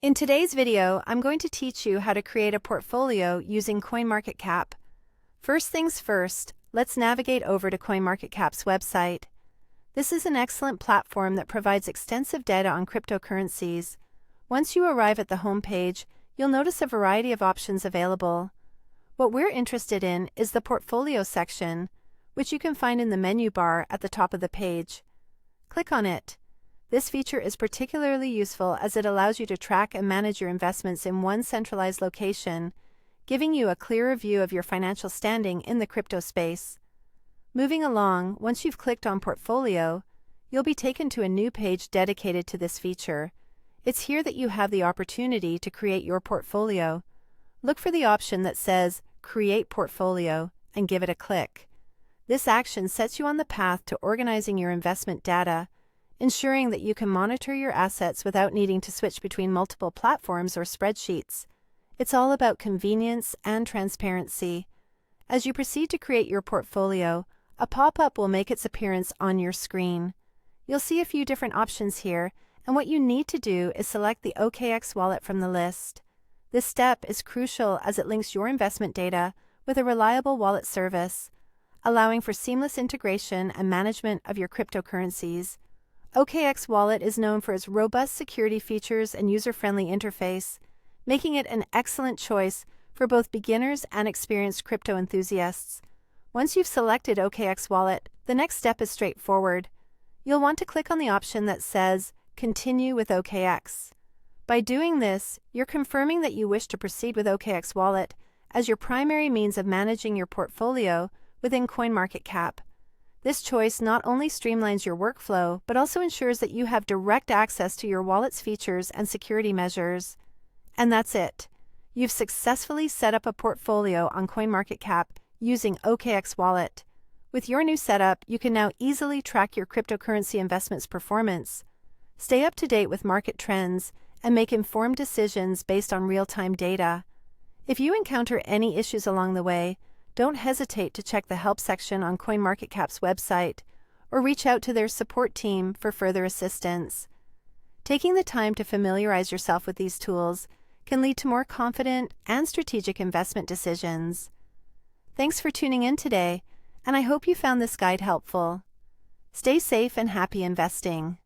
In today's video, I'm going to teach you how to create a portfolio using CoinMarketCap. First things first, let's navigate over to CoinMarketCap's website. This is an excellent platform that provides extensive data on cryptocurrencies. Once you arrive at the home page, you'll notice a variety of options available. What we're interested in is the portfolio section, which you can find in the menu bar at the top of the page. Click on it. This feature is particularly useful as it allows you to track and manage your investments in one centralized location, giving you a clearer view of your financial standing in the crypto space. Moving along, once you've clicked on Portfolio, you'll be taken to a new page dedicated to this feature. It's here that you have the opportunity to create your portfolio. Look for the option that says Create Portfolio and give it a click. This action sets you on the path to organizing your investment data, ensuring that you can monitor your assets without needing to switch between multiple platforms or spreadsheets. It's all about convenience and transparency. As you proceed to create your portfolio, a pop-up will make its appearance on your screen. You'll see a few different options here, and what you need to do is select the OKX Wallet from the list. This step is crucial as it links your investment data with a reliable wallet service, allowing for seamless integration and management of your cryptocurrencies. OKX Wallet is known for its robust security features and user-friendly interface, making it an excellent choice for both beginners and experienced crypto enthusiasts. Once you've selected OKX Wallet, the next step is straightforward. You'll want to click on the option that says Continue with OKX. By doing this, you're confirming that you wish to proceed with OKX Wallet as your primary means of managing your portfolio within CoinMarketCap. This choice not only streamlines your workflow, but also ensures that you have direct access to your wallet's features and security measures. And that's it. You've successfully set up a portfolio on CoinMarketCap using OKX Wallet. With your new setup, you can now easily track your cryptocurrency investments' performance, stay up to date with market trends, and make informed decisions based on real-time data. If you encounter any issues along the way, don't hesitate to check the help section on CoinMarketCap's website or reach out to their support team for further assistance. Taking the time to familiarize yourself with these tools can lead to more confident and strategic investment decisions. Thanks for tuning in today, and I hope you found this guide helpful. Stay safe and happy investing.